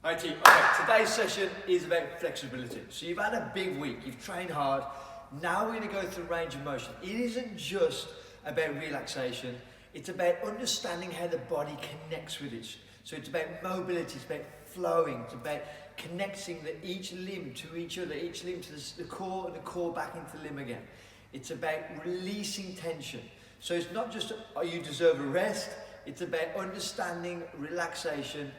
Hi team, okay, today's session is about flexibility. So you've had a big week, you've trained hard, now we're going to go through range of motion. It isn't just about relaxation, it's about understanding how the body connects with it. So it's about mobility, it's about flowing, it's about connecting each limb to each other, each limb to the core and the core back into the limb again. It's about releasing tension. So it's not just, oh, you deserve a rest, it's about understanding relaxation,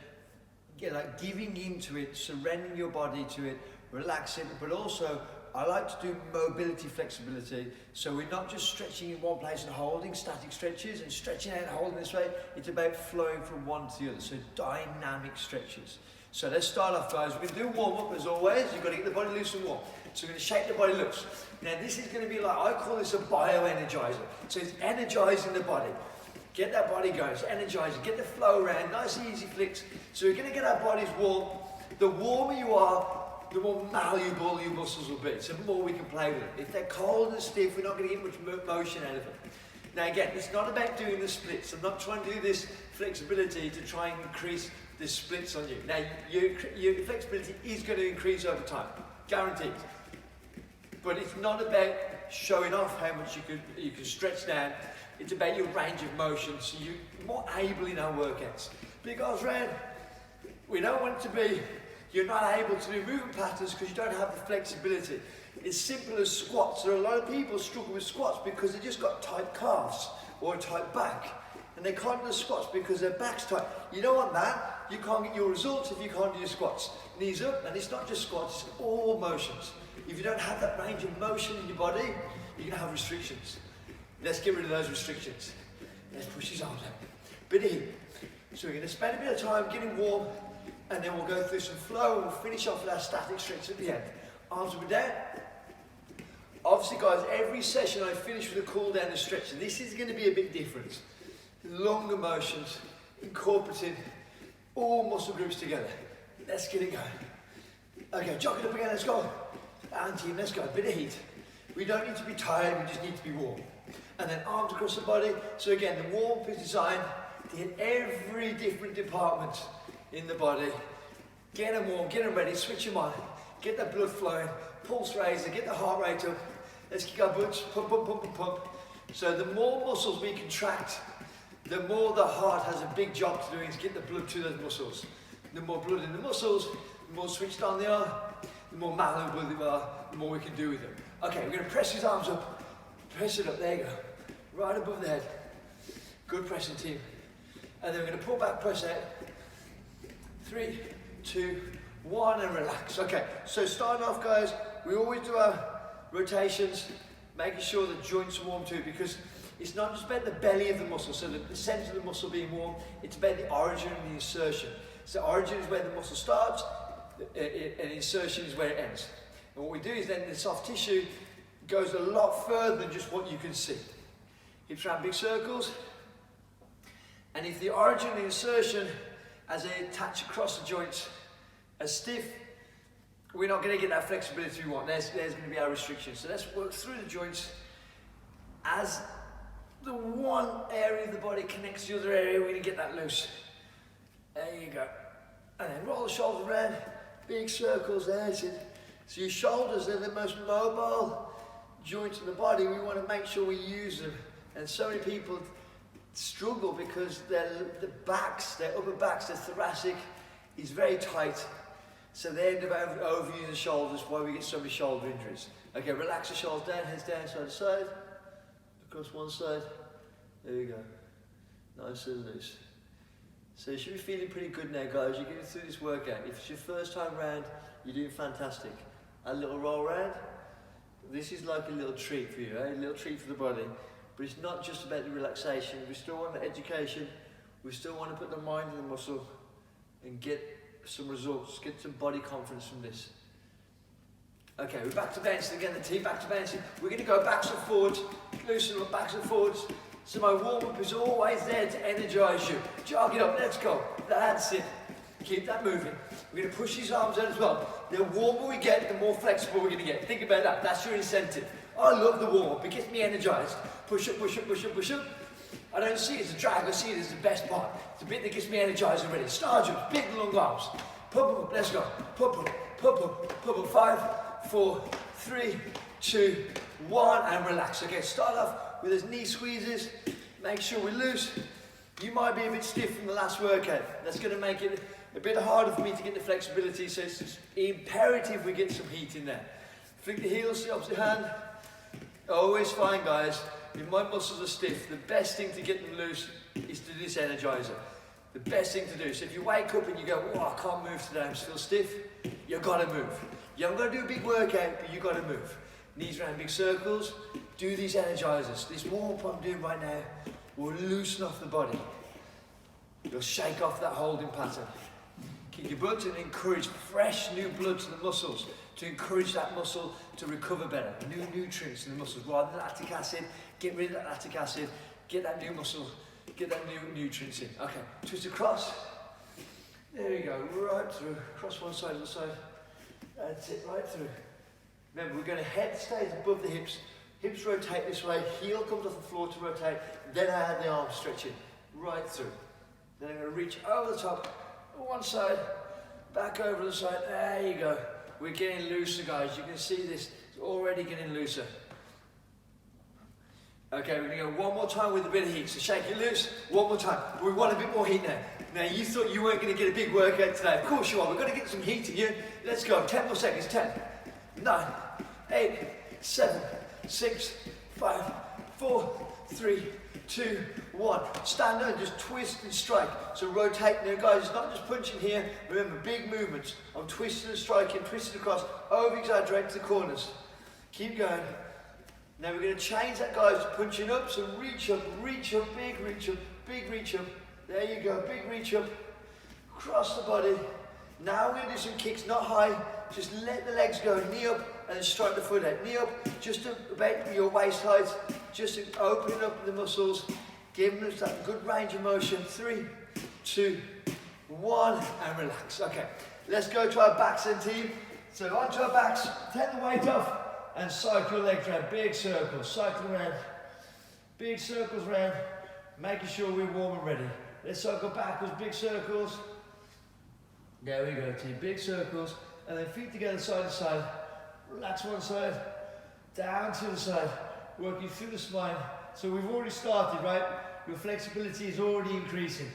like giving into it, surrendering your body to it, relaxing, but also I like to do mobility flexibility. So we're not just stretching in one place and holding static stretches and stretching out and holding this way. It's about flowing from one to the other. So dynamic stretches. So let's start off, guys. We're going to do warm up as always. You've got to get the body loose and warm. So we're going to shake the body loose. Now this is going to be like, I call this a bio-energizer. So it's energizing the body. Get that body going, it's energizing, get the flow around, nice easy flicks. So we're going to get our bodies warm. The warmer you are, the more malleable your muscles will be. So the more we can play with it. If they're cold and stiff, we're not going to get much motion out of it. Now again, it's not about doing the splits. I'm not trying to do this flexibility to try and increase the splits on you. Now your flexibility is going to increase over time, guaranteed. But it's not about showing off how much you can stretch down. It's about your range of motion, so you're more able in our workouts. Because round, we don't want it to be, you're not able to do movement patterns because you don't have the flexibility. It's simple as squats. There are a lot of people struggle with squats because they just got tight calves or a tight back. And they can't do squats because their back's tight. You don't want that. You can't get your results if you can't do your squats. Knees up, and it's not just squats, it's all motions. If you don't have that range of motion in your body, you're going to have restrictions. Let's get rid of those restrictions. Let's push his arms out. Bit of heat. So we're going to spend a bit of time getting warm, and then we'll go through some flow, and we'll finish off with our static stretch at the end. Arms up and down. Obviously, guys, every session I finish with a cool down and stretch, and this is going to be a bit different. Longer motions, incorporating all muscle groups together. Let's get it going. Okay, jog it up again, let's go. And team, let's go. A bit of heat. We don't need to be tired, we just need to be warm. And then arms across the body. So again, the warm-up is designed to hit every different department in the body. Get them warm, get them ready, switch them on. Get that blood flowing, pulse raiser, get the heart rate up. Let's kick our butts, pump, pump, pump, pump, pump. So the more muscles we contract, the more the heart has a big job to do is get the blood to those muscles. The more blood in the muscles, the more switched on they are, the more malleable they are, the more we can do with them. Okay, we're going to press his arms up. Press it up, there you go. Right above the head. Good pressing, team. And then we're going to pull back, press out. 3, 2, 1, and relax. Okay, so starting off, guys, we always do our rotations, making sure the joints are warm too, because it's not just about the belly of the muscle, so the center of the muscle being warm, it's about the origin and the insertion. So origin is where the muscle starts, and insertion is where it ends. And what we do is then the soft tissue goes a lot further than just what you can see. Hips around big circles. And if the origin and the insertion, as they attach across the joints, are stiff, we're not going to get that flexibility we want. There's going to be our restriction. So let's work through the joints. As the one area of the body connects to the other area, we're going to get that loose. There you go. And then roll the shoulders around. Big circles, there's it. So your shoulders are the most mobile joints in the body. We want to make sure we use them. And so many people struggle because their upper backs, their thoracic is very tight. So they end up overusing the shoulders, why we get so many shoulder injuries. Okay, relax the shoulders down, heads down, side to side. Across one side. There you go. Nice and loose. So you should be feeling pretty good now, guys. You're getting through this workout. If it's your first time round, you're doing fantastic. A little roll round. This is like a little treat for you, eh? A little treat for the body. But it's not just about the relaxation. We still want the education. We still want to put the mind in the muscle and get some results, get some body confidence from this. Okay, we're back to bouncing again, the team back to bouncing. We're going to go backs and forwards, loosen up backs and forwards. So my warm-up is always there to energise you. Jog it up, let's go. That's it. Keep that moving. We're going to push these arms out as well. The warmer we get, the more flexible we're going to get. Think about that. That's your incentive. I love the warm-up. It gets me energised. Push up, push up, push up, push up. I don't see it as a drag. I see it as the best part. It's the bit that gets me energised already. Star jumps, big long arms. pump up, let's go. Pump up, pump up, pump up. 5, 4, 3, 2, 1, and relax. Okay, start off with those knee squeezes. Make sure we're loose. You might be a bit stiff from the last workout. That's going to make it a bit harder for me to get the flexibility, so it's imperative we get some heat in there. Flick the heels to the opposite hand. Always find, guys, if my muscles are stiff, the best thing to get them loose is to do this energizer. The best thing to do. So if you wake up and you go, oh, I can't move today, I'm still stiff, you've got to move. You haven't got to do a big workout, but you've got to move. Knees around big circles. Do these energizers. This warm-up I'm doing right now will loosen off the body. You'll shake off that holding pattern. Kick your butt and encourage fresh new blood to the muscles, to encourage that muscle to recover better. New nutrients in the muscles. Rather than lactic acid, get rid of that lactic acid, get that new muscle, get that new nutrients in. Okay, twist across. There you go, right through. Cross one side to the side. That's it, right through. Remember, we're going to head stays above the hips. Hips rotate this way, heel comes off the floor to rotate. Then I add the arms stretching right through. Then I'm going to reach over the top, one side, back over the side. There you go. We're getting looser, guys. You can see this. It's already getting looser. Okay, we're going to go one more time with a bit of heat. So shake it loose. One more time. We want a bit more heat now. Now, you thought you weren't going to get a big workout today. Of course you are. We're going to get some heat in you. Let's go. 10 more seconds. 10, 9, 8, 7, 6, 5, 4, 3, 2, 1. Stand there and just twist and strike. So rotate. Now, guys, it's not just punching here. Remember, big movements. I'm twisting and striking, twisting across, over-exaggerate to the corners. Keep going. Now we're going to change that, guys, to punching up. So reach up, big reach up, big reach up. There you go, big reach up. Across the body. Now we're going to do some kicks, not high. Just let the legs go, knee up, and then strike the foot out. Knee up, just about your waist height. Just opening up the muscles, giving us that good range of motion. 3, 2, 1, and relax. Okay, let's go to our backs then, team. So onto our backs, take the weight off, and cycle your legs around. Big circles, cycle around. Big circles around, making sure we're warm and ready. Let's cycle backwards, big circles. There we go, team, big circles. And then feet together side to side. Relax one side, down to the side. Working through the spine. So we've already started, right? Your flexibility is already increasing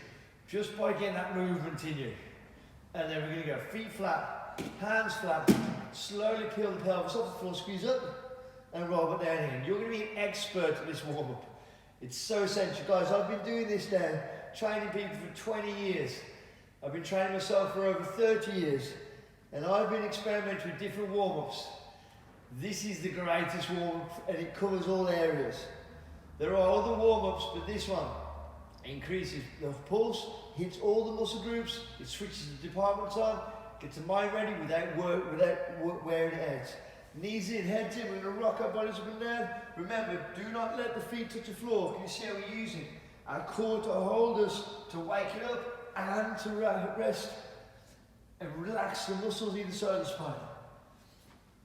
just by getting that movement in you. And then we're going to go feet flat, hands flat. Slowly peel the pelvis off the floor, squeeze up, and roll it down again. You're going to be an expert at this warm-up. It's so essential, guys. I've been doing this now, training people for 20 years. I've been training myself for over 30 years, and I've been experimenting with different warm-ups. This is the greatest warm-up, and it covers all areas. There are other warm-ups, but this one increases the pulse, hits all the muscle groups, it switches the departments on, gets the mind ready without wearing it out. Knees in, heads in, we're going to rock our bodies up and down. Remember, do not let the feet touch the floor. Can you see how we're using our core to hold us, to wake it up, and to rest and relax the muscles inside the spine.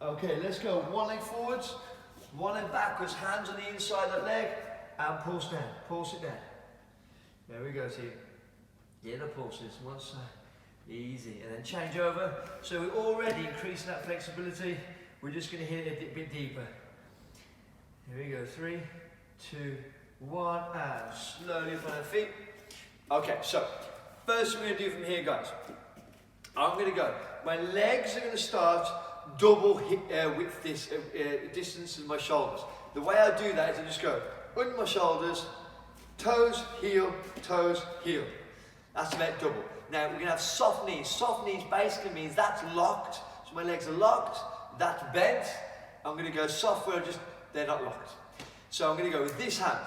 Okay, let's go. One leg forwards, one leg backwards, hands on the inside of that leg, and pulse down, pulse it down. There we go, team. Yeah, the pulses, one side, easy, and then change over. So we're already increasing that flexibility. We're just going to hit it a bit deeper. Here we go, 3, 2, 1, and slowly up on our feet. Okay, so first thing we're going to do from here, guys, I'm going to go. My legs are going to start double width this distance in my shoulders. The way I do that is I just go under my shoulders, toes, heel, That's about double. Now we're going to have soft knees. Soft knees basically means that's locked. So my legs are locked, that's bent. I'm going to go soft where they're not locked. So I'm going to go with this hand.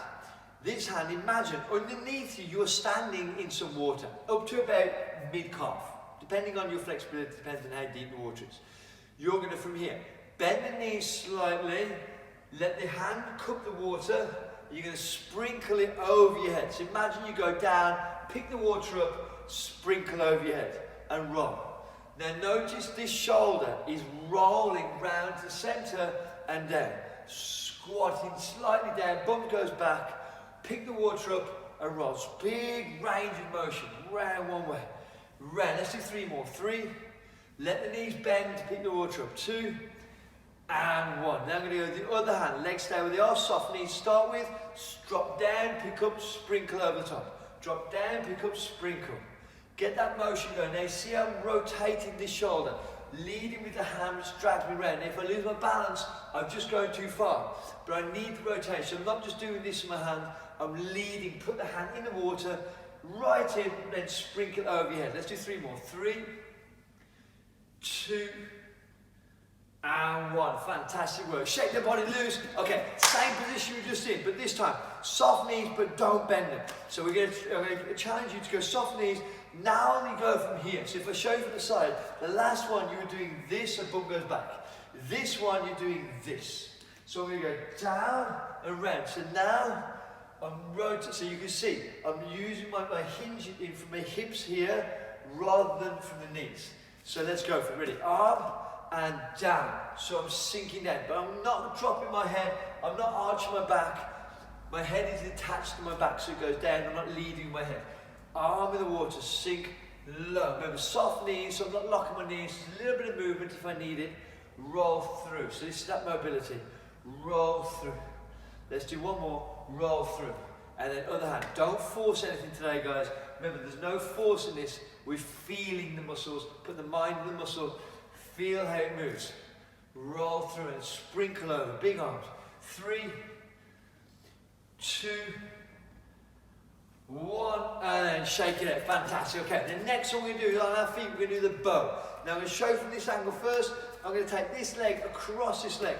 This hand, imagine underneath you, you're standing in some water, up to about mid-calf. Depending on your flexibility, depends on how deep the water is. You're going to, from here, bend the knees slightly, let the hand cup the water, you're going to sprinkle it over your head. So imagine you go down, pick the water up, sprinkle over your head, and roll. Now notice this shoulder is rolling round to the centre and down. Squatting slightly down, bum goes back, pick the water up and rolls. Big range of motion, round one way. round. Let's do 3 more. 3, let the knees bend to pick the water up. 2, and 1. Now I'm going to go with the other hand. Legs stay where they are, soft knees start with. Drop down, pick up, sprinkle over the top. Drop down, pick up, sprinkle. Get that motion going. Now you see how I'm rotating this shoulder. Leading with the hand, which drags me around. If I lose my balance, I'm just going too far. But I need the rotation. I'm not just doing this with my hand. I'm leading. Put the hand in the water, right in, then sprinkle over your head. Let's do 3 more. 3, 2, and 1. Fantastic work. Shake the body loose. Okay, same position we were just in, but this time, soft knees, but don't bend them. So I'm going to challenge you to go soft knees. Now we go from here. So if I show you from the side, the last one you were doing this, and bum goes back. This one you're doing this. So I'm going to go down and round. So now I'm rotating. So you can see I'm using my hinge in from my hips here rather than from the knees. So let's go for it. Ready? Up and down. So I'm sinking down, but I'm not dropping my head. I'm not arching my back. My head is attached to my back, so it goes down. I'm not leading my head. Arm in the water, sink low. Remember, soft knees, so I'm not locking my knees. Just a little bit of movement if I need it. Roll through. So this is that mobility. Roll through. Let's do 1 more. Roll through. And then other hand. Don't force anything today, guys. Remember, there's no force in this. We're feeling the muscles. Put the mind in the muscle. Feel how it moves. Roll through and sprinkle over. Big arms. 3, 2, 1, and then shake it out. Fantastic. Okay, the next one we're going to do on our feet, we're going to do the bow. Now I'm going to show you from this angle first. I'm going to take this leg across this leg.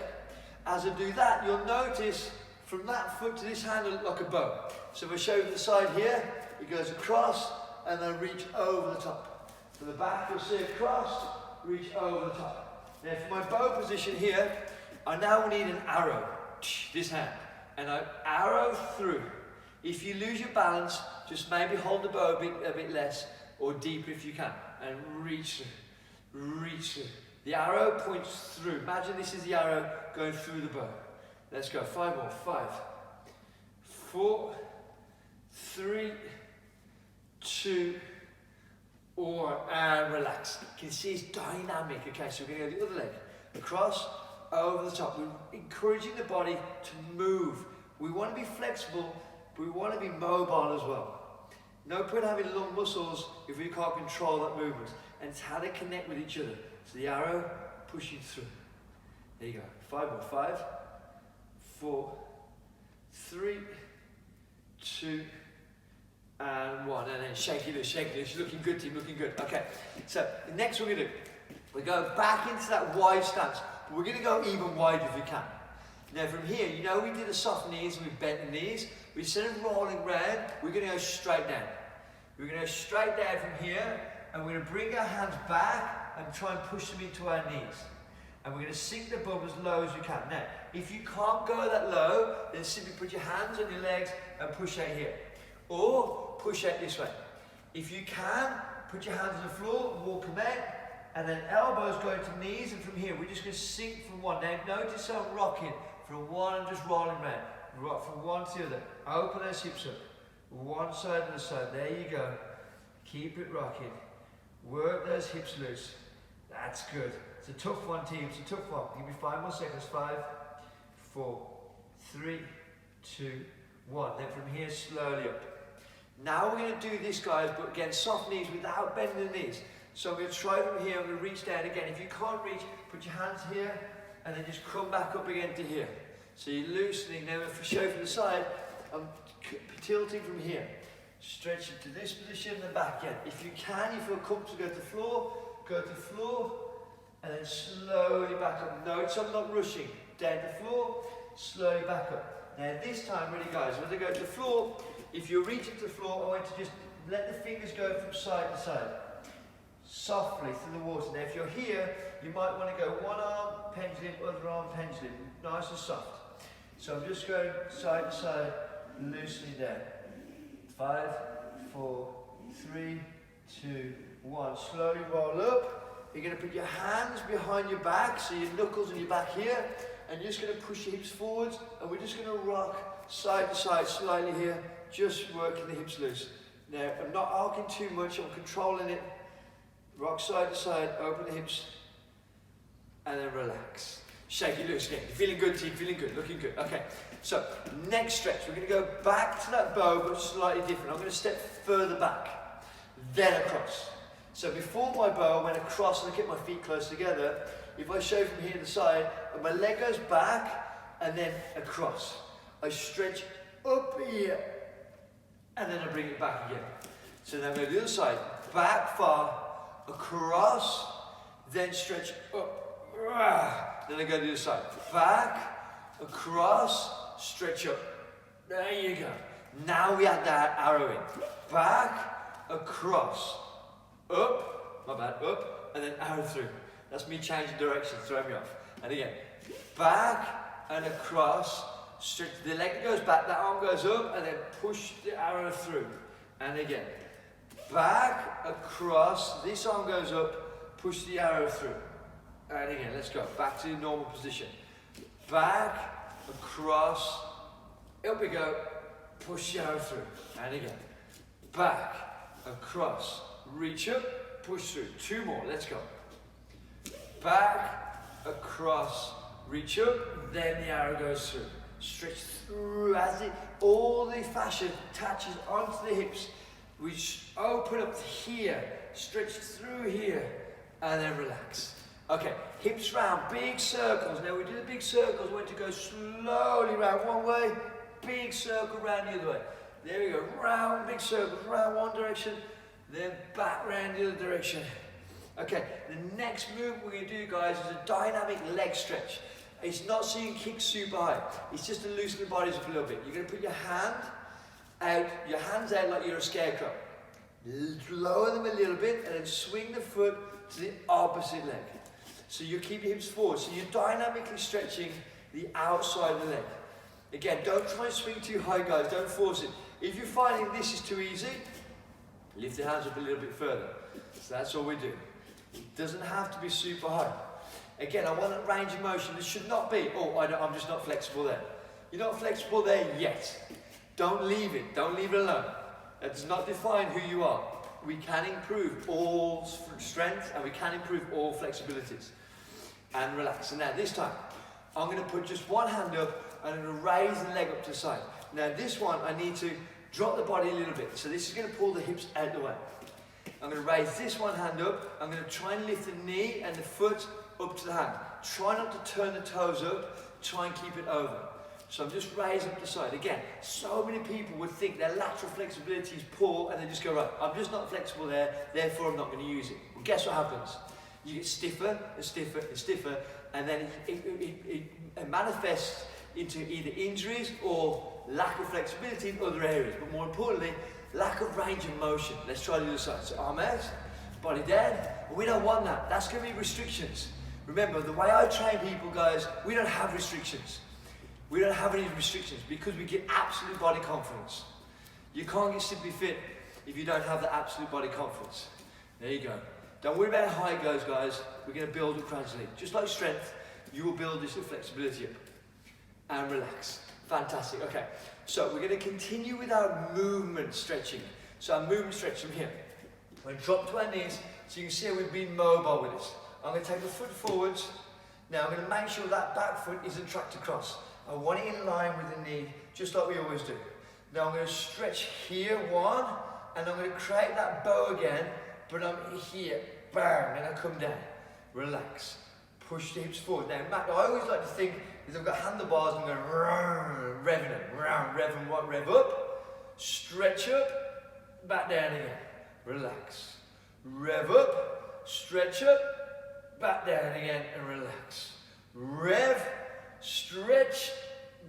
As I do that, you'll notice from that foot to this hand, it'll look like a bow. So if I show you from the side here, it goes across and then reach over the top. From the back, you'll see across, reach over the top. Now for my bow position here, I now need an arrow. This hand. And I arrow through. If you lose your balance, just maybe hold the bow a bit less or deeper if you can. And reach through, reach through. The arrow points through. Imagine this is the arrow going through the bow. Let's go. 5 more. 5, 4, 3, 2, 1, and relax. You can see it's dynamic. Okay, so we're going to go the other leg. Across, over the top. We're encouraging the body to move. We want to be flexible, but we want to be mobile as well. No point having long muscles if we can't control that movement. And it's how they connect with each other. So the arrow pushing through. There you go. 5 more. 5, 4, 3, 2, and 1. And then shake it loose, shake it loose. You're looking good, team, looking good. Okay, so the next one we're going to do, we go back into that wide stance. But we're going to go even wider if we can. Now from here, you know we did the soft knees and we bent the knees. Instead of rolling round, we're going to go straight down. We're going to go straight down from here, and we're going to bring our hands back and try and push them into our knees. And we're going to sink the bum as low as you can. Now, if you can't go that low, then simply put your hands on your legs and push out here. Or push out this way. If you can, put your hands on the floor, walk them out, and then elbows going to knees, and from here, we're just going to sink from one. Now, notice how I'm rocking. From one, I'm just rolling around. Rock from one to the other. Open those hips up. One side to the side. There you go. Keep it rocking. Work those hips loose. That's good. It's a tough one, team. It's a tough one. Give me 5 more seconds. 5, 4, 3, 2, 1. Then from here, slowly up. Now we're going to do this, guys, but again, soft knees without bending the knees. So I'm going to try from here. I'm going to reach down again. If you can't reach, put your hands here, and then just come back up again to here. So you're loosening. Now if I show from the side, I'm tilting from here. Stretch it to this position and then back again. If you can, you feel comfortable, go to the floor, and then slowly back up. Notice I'm not rushing. Down the floor, slowly back up. Now this time, really guys, when I go to the floor, if you're reaching to the floor, I want you to just let the fingers go from side to side. Softly through the water. Now if you're here, you might want to go one arm, pendulum, other arm, pendulum. Nice and soft. So I'm just going side to side, loosening down. 5, 4, 3, 2, 1. Slowly roll up. You're going to put your hands behind your back, so your knuckles and your back here, and you're just going to push your hips forwards, and we're just going to rock side to side slightly here, just working the hips loose. Now, I'm not arcing too much, I'm controlling it, Rock side to side, open the hips, and then relax. Shake it loose again. You're feeling good, team, feeling good, looking good. Okay, so next stretch, we're going to go back to that bow, but slightly different. I'm going to step further back, then across. So before my bow, I went across and I kept my feet close together. If I show from here to the side, my leg goes back and then across. I stretch up here, and then I bring it back again. So then I go to the other side, back far, across, then stretch up. Then I go to the other side, back, across, stretch up. There you go. Now we add that arrow in. Back, across, up, my bad, up, and then arrow through. That's me changing direction, throwing me off. And again, back and across, stretch the leg goes back, that arm goes up, and then push the arrow through. And again, back, across, this arm goes up, push the arrow through. And again, let's go, back to the normal position. Back, across, up we go, push the arrow through. And again, back, across, reach up, push through. Two more, let's go. Back, across, reach up, then the arrow goes through. Stretch through as all the fascia attaches onto the hips. We open up here, stretch through here, and then relax. Okay, hips round, big circles. Now we do the big circles, we're going to go slowly round one way, big circle round the other way. There we go, round, big circles, round one direction, then back round the other direction. Okay, the next move we're going to do, guys, is a dynamic leg stretch. It's not so you can kick super high. It's just to loosen the bodies up a little bit. You're going to put your hand out, your hands out like you're a scarecrow. Lower them a little bit and then swing the foot to the opposite leg. So you keep your hips forward. So you're dynamically stretching the outside of the leg. Again, don't try and swing too high, guys. Don't force it. If you're finding this is too easy, lift the hands up a little bit further. So that's all we do. It doesn't have to be super high. Again, I want that range of motion. This should not be, oh, I'm just not flexible there. You're not flexible there yet. Don't leave it. Don't leave it alone. That does not define who you are. We can improve all strength and we can improve all flexibilities. And relax. And now this time, I'm going to put just one hand up and I'm going to raise the leg up to the side. Now this one, I need to drop the body a little bit. So this is going to pull the hips out the way. I'm going to raise this one hand up. I'm going to try and lift the knee and the foot up to the hand. Try not to turn the toes up. Try and keep it over. So I'm just raising up the side. Again, so many people would think their lateral flexibility is poor and they just go, right, I'm just not flexible there, therefore I'm not going to use it. Well, guess what happens? You get stiffer and stiffer and stiffer, and then it manifests into either injuries or lack of flexibility in other areas. But more importantly, lack of range of motion. Let's try the other side. So arm out, body down. We don't want that. That's going to be restrictions. Remember, the way I train people, guys, we don't have restrictions. We don't have any restrictions because we get absolute body confidence. You can't get simply fit if you don't have the absolute body confidence. There you go. Don't worry about how high it goes, guys. We're going to build it gradually. Just like strength, you will build this flexibility up. And relax. Fantastic. Okay, so we're going to continue with our movement stretching. So our movement stretch from here. We're going to drop to our knees so you can see how we've been mobile with this. I'm going to take the foot forwards. Now I'm going to make sure that back foot isn't tracked across. I want it in line with the knee, just like we always do. Now I'm going to stretch here, one, and I'm going to create that bow again, but I'm here, bang, and I come down. Relax. Push the hips forward. Now, I always like to think, is I've got handlebars, I'm going revving them, rev up, stretch up, back down again. Relax. Rev up, stretch up, back down again, and relax. Rev, stretch,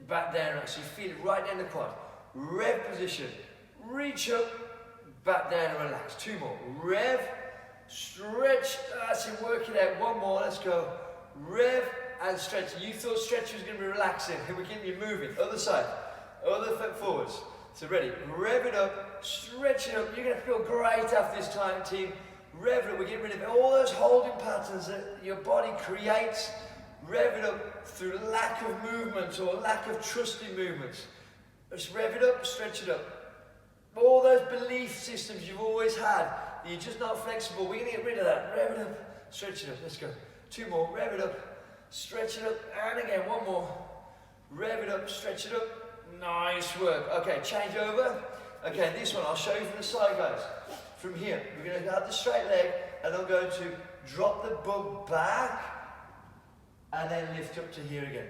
back down, right, so you feel it right down the quad. Rev position, reach up, back down and relax. Two more. Rev, stretch, that's it, work it out. One more, let's go. Rev and stretch. You thought stretch was going to be relaxing, and we're getting you moving. Other side, other foot forwards. So ready, rev it up, stretch it up. You're going to feel great after this time, team. Rev it up, we're getting rid of all those holding patterns that your body creates. Rev it up through lack of movement or lack of trusting movements. Just rev it up, stretch it up. All those belief systems you've always had, you're just not flexible. We're going to get rid of that. Rev it up, stretch it up. Let's go. 2 more, rev it up, stretch it up, and again, 1 more. Rev it up, stretch it up. Nice work. Okay, change over. Okay, this one I'll show you from the side, guys. From here, we're going to have the straight leg, and I'm going to drop the bum back, and then lift up to here again.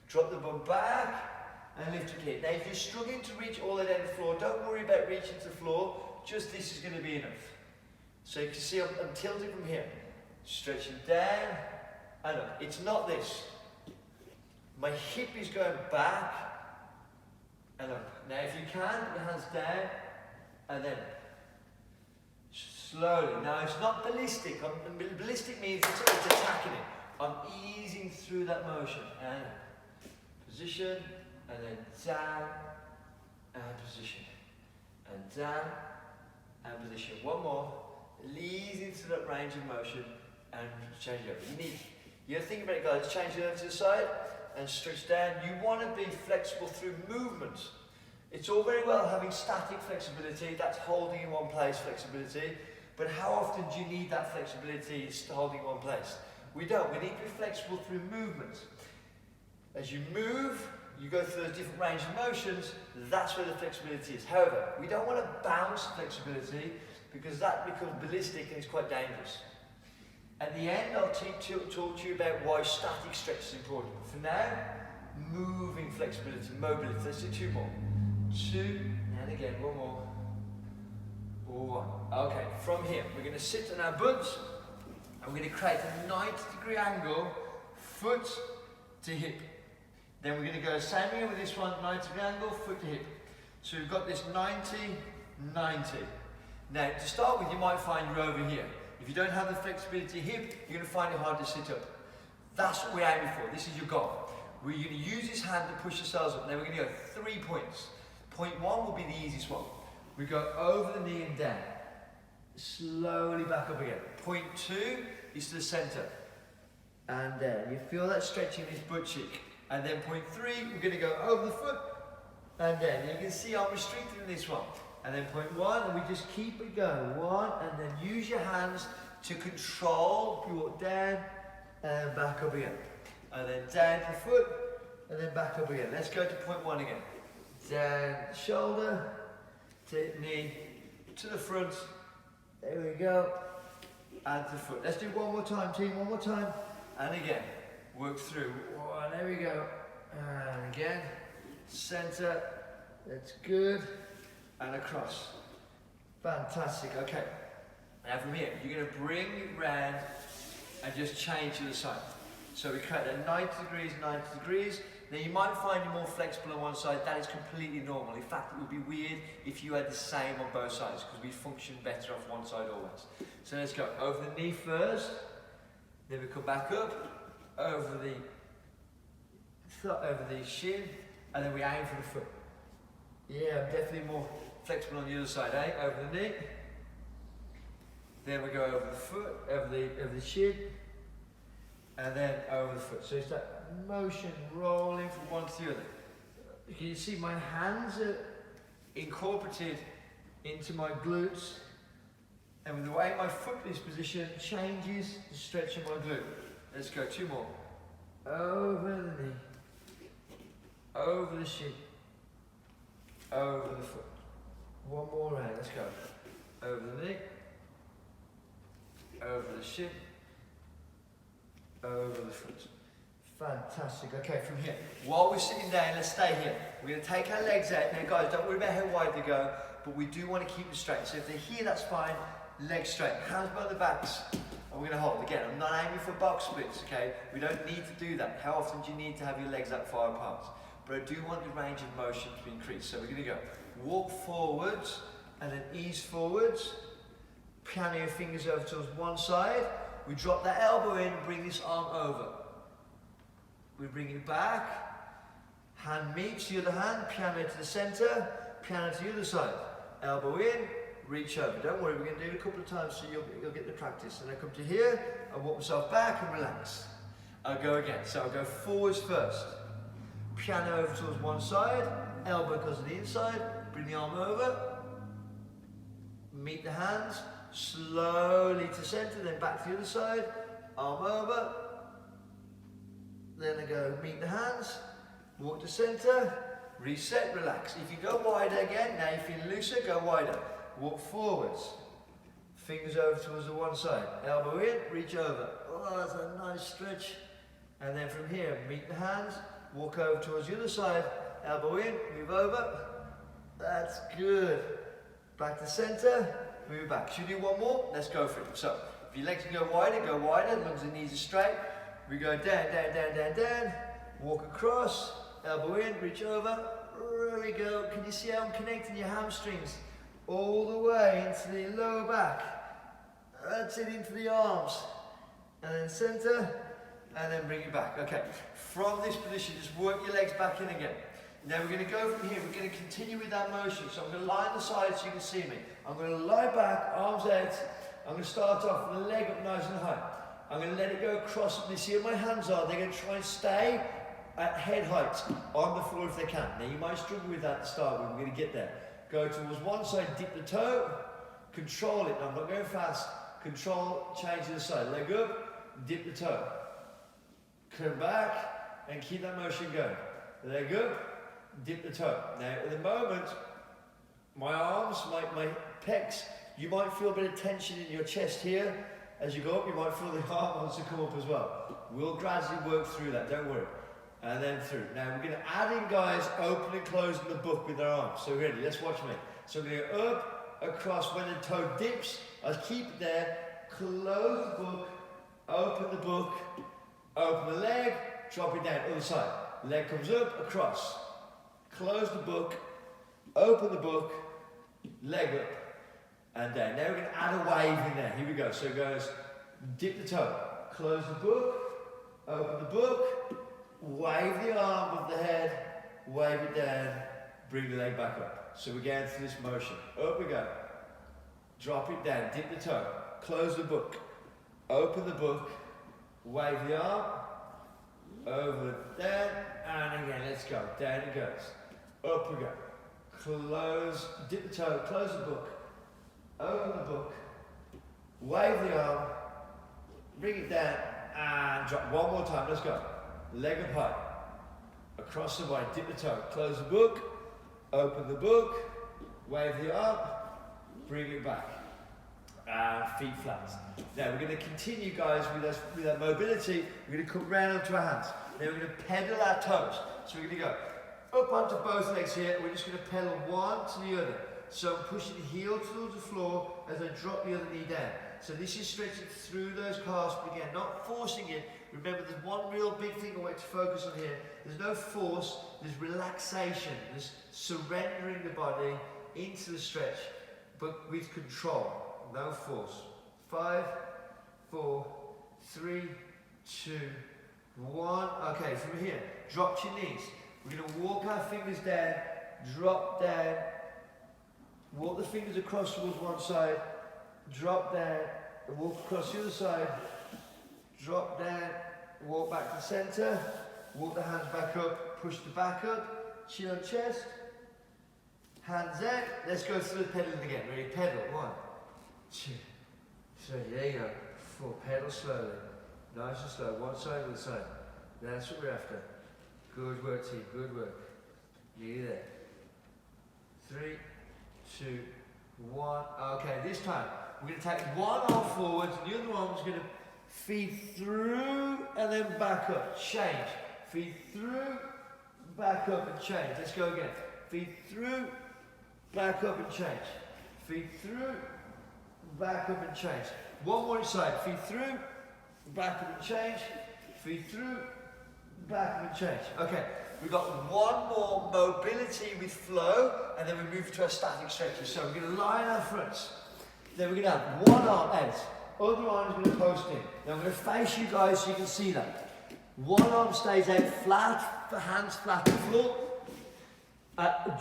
Drop the bum back, and lift up here. Now, if you're struggling to reach all the way down the floor, don't worry about reaching to the floor. Just this is going to be enough. So you can see I'm tilting from here. Stretching down, and up. It's not this. My hip is going back, and up. Now, if you can, your hands down, and then slowly. Now, it's not ballistic. Ballistic means it's attacking it. I'm easing through that motion. And position, and then down, and position. And down, and position. 1 more. Easing through that range of motion, and change over. You're thinking about it, guys. Change it over to the side, and stretch down. You want to be flexible through movement. It's all very well having static flexibility, that's holding in one place flexibility, but how often do you need that flexibility holding in one place? We don't. We need to be flexible through movement. As you move, you go through a different range of motions, that's where the flexibility is. However, we don't want to bounce flexibility because that becomes ballistic and it's quite dangerous. At the end, I'll talk to you about why static stretch is important. But for now, moving flexibility, mobility. Let's do 2 more. 2, and again, 1 more. 1. Okay, from here, we're going to sit on our butts, and we're going to create a 90-degree angle, foot to hip. Then we're going to go same here with this one, 90-degree angle, foot to hip. So we've got this 90, 90. Now, to start with, you might find you're over here. If you don't have the flexibility hip, you're going to find it hard to sit up. That's what we're aiming for. This is your goal. We're going to use this hand to push yourselves up. Now we're going to go 3 points. Point 1 will be the easiest one. We go over the knee and down. Slowly back up again. Point 2 is to the center. And down. You feel that stretching in this butt cheek. And then point 3, we're going to go over the foot and down. You can see I'm restricted in this one. And then point 1, and we just keep it going. 1, and then use your hands to control. We walk down and back up again. And then down to the foot, and then back up again. Let's go to point 1 again. Down shoulder, to knee, to the front. There we go. And to the foot. Let's do 1 more time, team. 1 more time. And again. Work through. 1, there we go. And again. Center. That's good. And across. Fantastic. Okay. Now from here, you're going to bring it round and just change to the side. So we create a 90 degrees, 90 degrees. Now you might find you're more flexible on one side. That is completely normal. In fact, it would be weird if you had the same on both sides because we function better off one side always. So let's go over the knee first. Then we come back up, over the shin, and then we aim for the foot. Yeah, I'm definitely more flexible on the other side, eh? Over the knee. Then we go over the foot, over the shin, and then over the foot. So it's that motion rolling from one to the other. Can you see my hands are incorporated into my glutes, and with the way my foot is positioned changes the stretch of my glute. Let's go 2 more. Over the knee, over the shin, over the foot. 1 more round, let's go. Over the knee, over the shin, over the foot. Fantastic. Okay, from here, while we're sitting down, let's stay here. We're going to take our legs out. Now guys, don't worry about how wide they go, but we do want to keep them straight. So if they're here, that's fine. Legs straight, hands by the backs. And we're going to hold. Again, I'm not aiming for box splits, okay? We don't need to do that. How often do you need to have your legs that far apart? But I do want the range of motion to increase. So we're going to go walk forwards and then ease forwards. Piano your fingers over towards one side. We drop that elbow in and bring this arm over. We bring it back. Hand meets the other hand. Piano to the center. Piano to the other side. Elbow in. Reach over. Don't worry, we're going to do it a couple of times so you'll get the practice. And I come to here, I walk myself back and relax. I'll go again. So I'll go forwards first. Piano over towards one side, elbow goes to the inside, bring the arm over, meet the hands, slowly to center, then back to the other side, arm over, then I go meet the hands, walk to center, reset, relax. If you go wider again, now you feel looser, go wider. Walk forwards, fingers over towards the one side, elbow in, reach over. Oh, that's a nice stretch. And then from here, meet the hands, walk over towards the other side, elbow in, move over. That's good. Back to center, move back. Should we do one more? Let's go for it. So, if your legs can go wider, lungs and knees are straight. We go down, down, down, down, down. Walk across, elbow in, reach over. There we go. Can you see how I'm connecting your hamstrings all the way into the lower back? That's it, into the arms. And then center, and then bring it back. Okay, from this position, just work your legs back in again. Now we're going to go from here, we're going to continue with that motion. So I'm going to lie on the side so you can see me. I'm going to lie back, arms out. I'm going to start off with the leg up nice and high. I'm going to let it go across. You see where my hands are? They're going to try and stay at head height on the floor if they can. Now you might struggle with that to start with, we're going to get there. Go towards one side, dip the toe, control it. Now I'm not going fast. Control, change to the side. Leg up, dip the toe. Come back and keep that motion going. Leg up, dip the toe. Now at the moment, my arms, my pecs, you might feel a bit of tension in your chest here. As you go up, you might feel the arm wants to come up as well. We'll gradually work through that, don't worry. And then through. Now we're going to add in, guys, open and closing the book with our arms. So ready, let's watch me. So I'm going to go up, across, when the toe dips, I'll keep it there, close the book, open the book, open the leg, drop it down, other side. Leg comes up, across, close the book, open the book, leg up, and down. Now we're going to add a wave in there. Here we go. So it goes, dip the toe, close the book, open the book, wave the arm above the head, wave it down, bring the leg back up. So we're going through this motion. Up we go. Drop it down, dip the toe, close the book, open the book, wave the arm, over, down, and again, let's go. Down it goes. Up we go. Close, dip the toe, close the book, open the book, wave the arm, bring it down, and drop. One more time, let's go. Leg up high, across the way, dip the toe, close the book, open the book, wave the arm, bring it back, and feet flat. Now we're going to continue, guys, with our mobility. We're going to come round onto our hands. Now we're going to pedal our toes. So we're going to go up onto both legs here. We're just going to pedal one to the other. So I'm pushing the heel towards the floor as I drop the other knee down. So this is stretching through those calves, but again, not forcing it. Remember, there's one real big thing I want to focus on here. There's no force, there's relaxation. There's surrendering the body into the stretch, but with control, no force. 5, 4, 3, 2, 1. Okay, from here, drop your knees. We're going to walk our fingers down, drop down, walk the fingers across towards one side, drop down, and walk across the other side, drop down, walk back to center, walk the hands back up, push the back up, chin on chest, hands out. Let's go through the pedaling again. Ready? Pedal. 1, 2, 3. There you go. 4. Pedal slowly. Nice and slow. One side, other side. That's what we're after. Good work, team. Good work. Nearly there. 3, 2, 1. Okay, this time we're going to take one arm forwards and the other arm's going to feed through and then back up. Change. Feed through, back up and change. Let's go again. Feed through, back up and change. Feed through, back up and change. One more side. Feed through, back up and change. Feed through, back up and change. Okay, we've got one more mobility with flow, and then we move to our static stretches. So we're going to lie on our fronts. Then we're going to have one arm out, other arm is going to post in. Now I'm going to face you guys so you can see that. One arm stays out flat, the hands flat on the floor,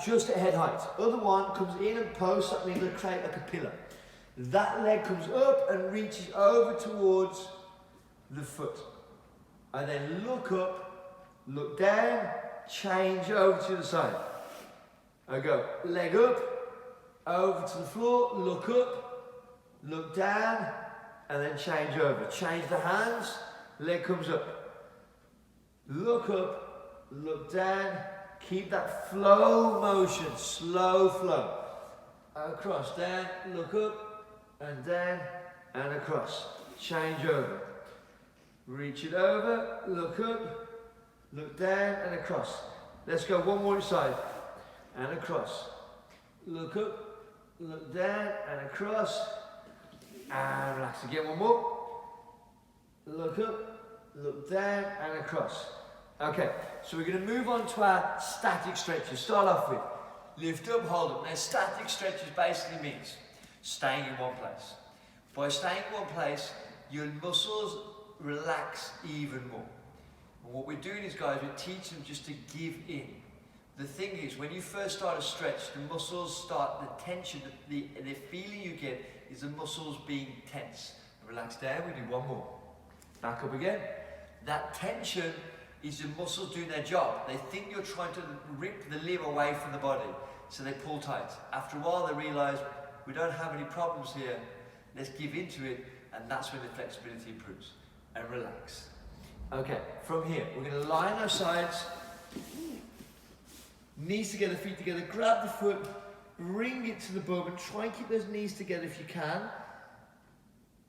just at head height. Other one comes in and posts, that means going to create like a pillar. That leg comes up and reaches over towards the foot. And then look up, look down, change over to the side. I go leg up, over to the floor, look up, look down, and then change over. Change the hands, leg comes up. Look up, look down, keep that flow motion, slow flow. Across, down, look up, and down, and across. Change over. Reach it over, look up, look down, and across. Let's go one more side, and across. Look up, look down, and across. And relax again, one more. Look up, look down, and across. Okay, so we're going to move on to our static stretches. Start off with lift up, hold up. Now, static stretches basically means staying in one place. By staying in one place, your muscles relax even more. And what we're doing is, guys, we teach them just to give in. The thing is, when you first start a stretch, the muscles start, the tension, the feeling you get is the muscles being tense. Relax down, we do one more. Back up again. That tension is the muscles doing their job. They think you're trying to rip the limb away from the body, so they pull tight. After a while, they realize we don't have any problems here. Let's give into it, and that's when the flexibility improves. And relax. Okay, from here, we're going to line our sides. Knees together, feet together, grab the foot, bring it to the bum, and try and keep those knees together if you can,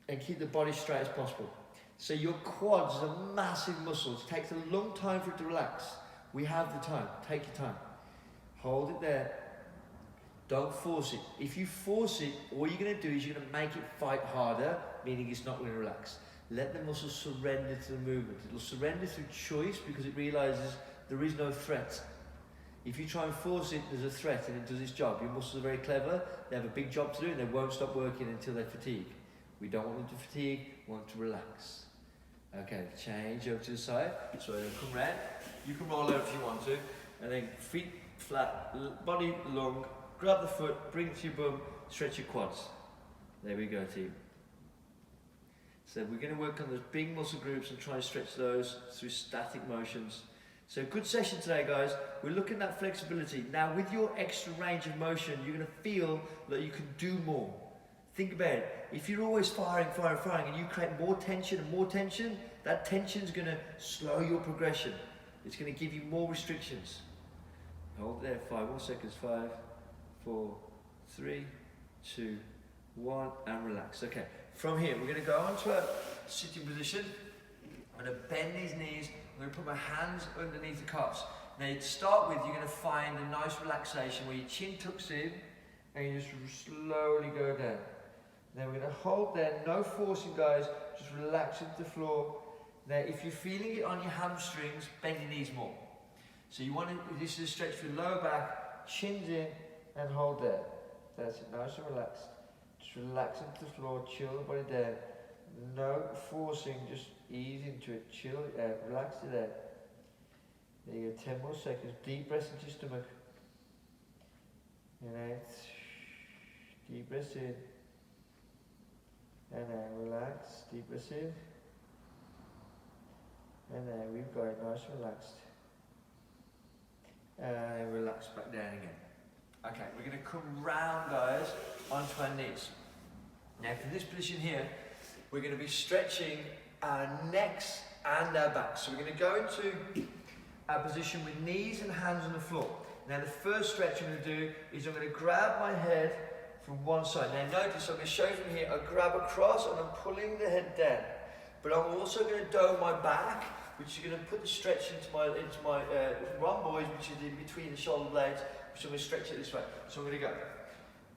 and keep the body straight as possible. So your quads are massive muscles. It takes a long time for it to relax. We have the time. Take your time. Hold it there. Don't force it. If you force it, all you're going to do is you're going to make it fight harder, meaning it's not going to relax. Let the muscles surrender to the movement. It will surrender through choice because it realizes there is no threat. If you try and force it, there's a threat and it does its job. Your muscles are very clever. They have a big job to do and they won't stop working until they fatigue. We don't want them to fatigue, we want them to relax. Okay, change over to the side. So come round. You can roll over if you want to. And then feet flat, body long. Grab the foot, bring it to your bum, stretch your quads. There we go, team. So we're going to work on those big muscle groups and try and stretch those through static motions. So good session today, guys. We're looking at flexibility. Now with your extra range of motion, you're going to feel that you can do more. Think about it. If you're always firing, and you create more tension and more tension, that tension is going to slow your progression. It's going to give you more restrictions. Hold there, 5 more seconds. 5, 4, 3, 2, 1, and relax. Okay, from here, we're going to go on to a sitting position. I'm going to bend these knees. I'm going to put my hands underneath the calves. Now, to start with, you're going to find a nice relaxation where your chin tucks in and you just slowly go down. Now, we're going to hold there, no forcing, guys, just relax into the floor. Now, if you're feeling it on your hamstrings, bend your knees more. So you want to, this is a stretch for your lower back, chins in, and hold there. That's it, nice and relaxed. Just relax into the floor, chill the body down. No forcing, just ease into it, chill it out, relax it out. There you go, 10 more seconds. Deep breaths into your stomach. And out. Deep breaths in. And out, relax. Deep breaths in. And out, we've got it, nice and relaxed. And relax back down again. Okay, we're going to come round, guys, onto our knees. Now, for this position here, we're going to be stretching our necks and our backs. So we're going to go into our position with knees and hands on the floor. Now, the first stretch I'm going to do is I'm going to grab my head from one side. Now, notice I'm going to show you from here. I grab across and I'm pulling the head down. But I'm also going to dome my back, which is going to put the stretch into my rhomboids, which is in between the shoulder blades, which I'm going to stretch it this way. So I'm going to go.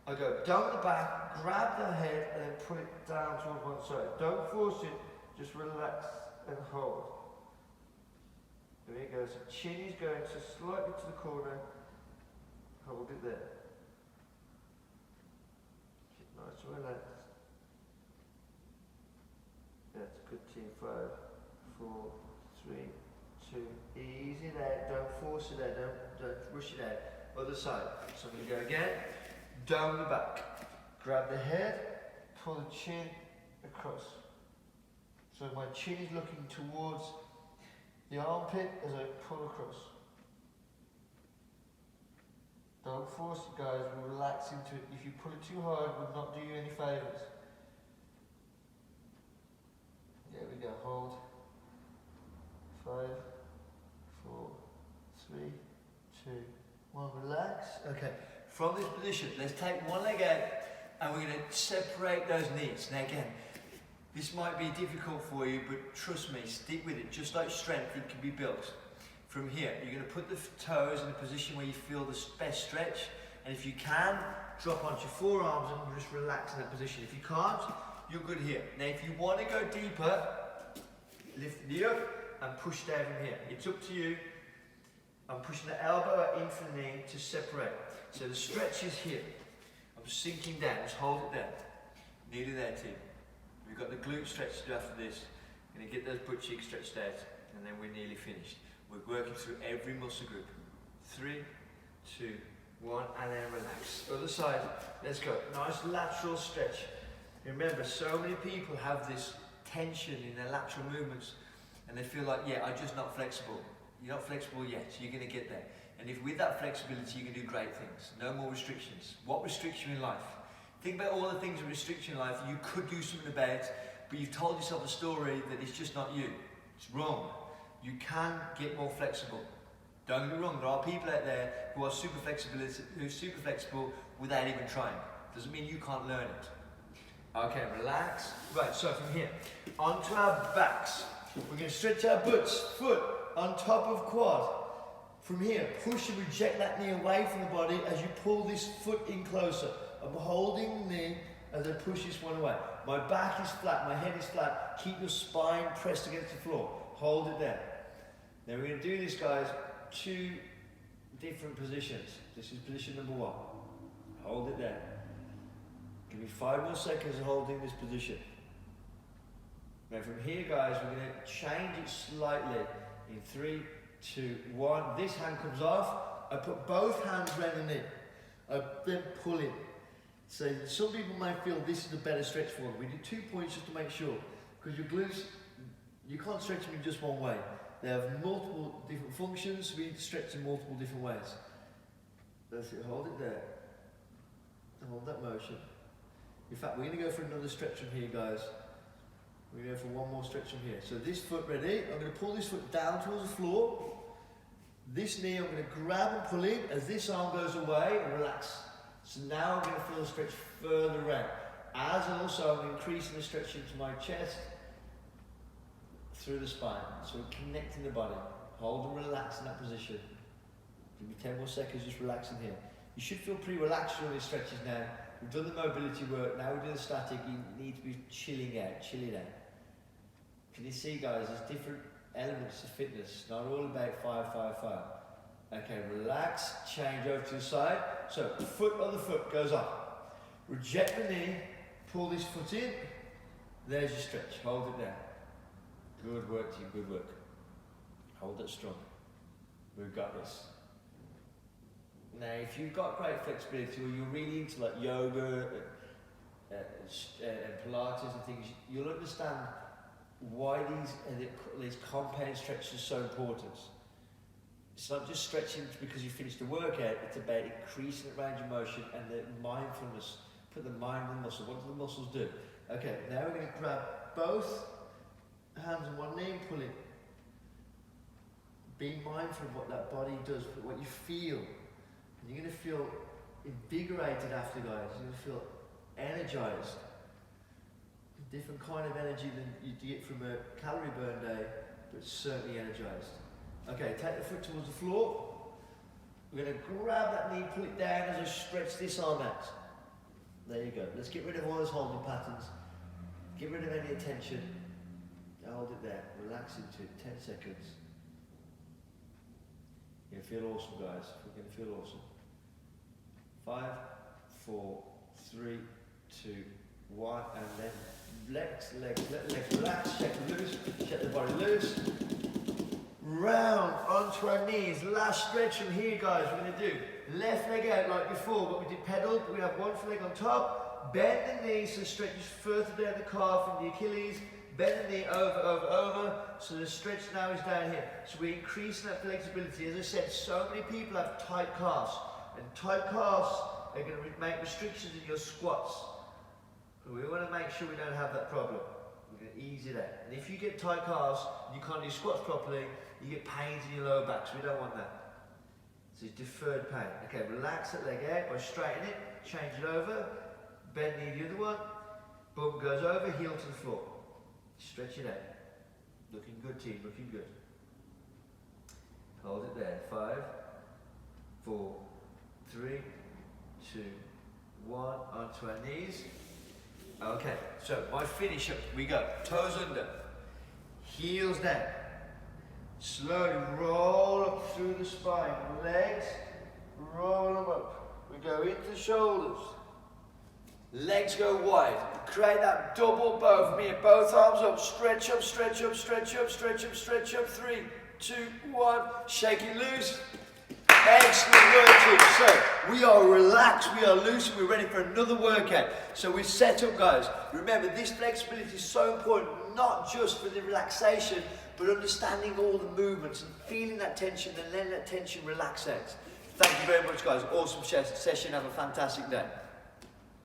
I go down the back, grab the head, and then put it down towards one side. Don't force it, just relax and hold. There you go. So chin is going so slightly to the corner. Hold it there. Keep nice and relaxed. That's good, team. 5, 4, 3, 2. Easy there. Don't force it there. Don't rush it out. Other side. So I'm going to go again. Down the back. Grab the head. Pull the chin across. So my chin is looking towards the armpit as I pull across. Don't force it, guys. We'll relax into it. If you pull it too hard, it will not do you any favours. Okay, from this position, let's take one leg out and we're going to separate those knees. Now again, this might be difficult for you, but trust me, stick with it. Just like strength, it can be built. From here, you're going to put the toes in a position where you feel the best stretch, and if you can, drop onto your forearms and just relax in that position. If you can't, you're good here. Now if you want to go deeper, lift the knee up and push down from here. It's up to you. I'm pushing the elbow into the knee to separate. So the stretch is here. I'm sinking down, just hold it there. Nearly there, team. We've got the glute stretch to do after this. Going to get those butt cheeks stretched out, and then we're nearly finished. We're working through every muscle group. 3, 2, 1, and then relax. Other side, let's go. Nice lateral stretch. Remember, so many people have this tension in their lateral movements, and they feel like, yeah, I'm just not flexible. You're not flexible yet, so you're going to get there. And if with that flexibility, you can do great things. No more restrictions. What restricts you in life? Think about all the things that restrict you in life you could do something about, but you've told yourself a story that it's just not you. It's wrong. You can get more flexible. Don't get me wrong, there are people out there who are super flexible without even trying. Doesn't mean you can't learn it. Okay, relax. Right, so from here, onto our backs. We're going to stretch our butts, foot on top of quad. From here, push and reject that knee away from the body as you pull this foot in closer. I'm holding the knee as I push this one away. My back is flat, my head is flat. Keep your spine pressed against the floor. Hold it there. Now we're going to do this, guys, 2 different positions. This is position number 1. Hold it there. Give me 5 more seconds of holding this position. Now from here, guys, we're going to change it slightly in 3, 2, 1. This hand comes off. I put both hands around the knee. I then pull in. So some people might feel this is a better stretch for them. We do 2 points just to make sure, because your glutes, you can't stretch them in just one way. They have multiple different functions. We need to stretch in multiple different ways. That's it. Hold it there. Hold that motion. In fact, we're going to go for another stretch from here, guys. We're going to go for one more stretch from here. So this foot ready. I'm going to pull this foot down towards the floor. This knee I'm going to grab and pull in as this arm goes away and relax. So now I'm going to feel the stretch further around. As also I'm increasing the stretch into my chest, through the spine. So we're connecting the body. Hold and relax in that position. Give me 10 more seconds, just relaxing here. You should feel pretty relaxed through these stretches now. We've done the mobility work, now we're doing the static. You need to be chilling out, chilling out. Can you see, guys, there's different elements to fitness. It's not all about 5, 5, 5. Okay, relax, change over to the side. So, foot on the foot goes up. Reject the knee, pull this foot in. There's your stretch, hold it there. Good work, team, good work. Hold it strong. We've got this. Now, if you've got great flexibility or you're really into like yoga and Pilates and things, you'll understand why these compound stretches are so important. It's not just stretching because you finished the workout, it's about increasing the range of motion and the mindfulness. Put the mind in the muscle. What do the muscles do? Okay, now we're going to grab both hands on one knee and pull it. Be mindful of what that body does, what you feel. And you're going to feel invigorated after, guys. You're going to feel energized. A different kind of energy than you get from a calorie burn day, but certainly energized. Okay, take the foot towards the floor. We're going to grab that knee, pull it down as I stretch this arm out. There you go. Let's get rid of all those holding patterns. Get rid of any tension. Hold it there. Relax into it. 10 seconds. You're going to feel awesome, guys. You're going to feel awesome. 5, 4, 3, 2, 1, and then legs, relax, shake loose, shake the body loose. Round onto our knees. Last stretch from here, guys. We're going to do left leg out like before, but we did pedal. We have one leg on top. Bend the knee so it stretches further down the calf and the Achilles. Bend the knee over. So the stretch now is down here. So we're increasing that flexibility. As I said, so many people have tight calves. And tight calves are going to make restrictions in your squats. We want to make sure we don't have that problem. We're going to ease it out. And if you get tight calves and you can't do squats properly, you get pains in your lower back. So we don't want that. So it's deferred pain. Okay, relax that leg out by straightening it, change it over, bend knee the other one, bum goes over, heel to the floor. Stretch it out. Looking good, team, looking good. Hold it there. 5, 4, 3, 2, 1. Onto our knees. Okay, so my finish up, we go. Toes under, heels down. Slowly roll up through the spine. Legs, roll them up. We go into the shoulders. Legs go wide. Create that double bow for me. Both arms up. Stretch up, stretch up, stretch up, stretch up, stretch up. 3, 2, 1. Shake it loose. Excellent work, team. So we are relaxed, we are loose, and we're ready for another workout. So we're set up, guys. Remember, this flexibility is so important, not just for the relaxation, but understanding all the movements and feeling that tension and letting that tension relax out. Thank you very much, guys. Awesome session. Have a fantastic day.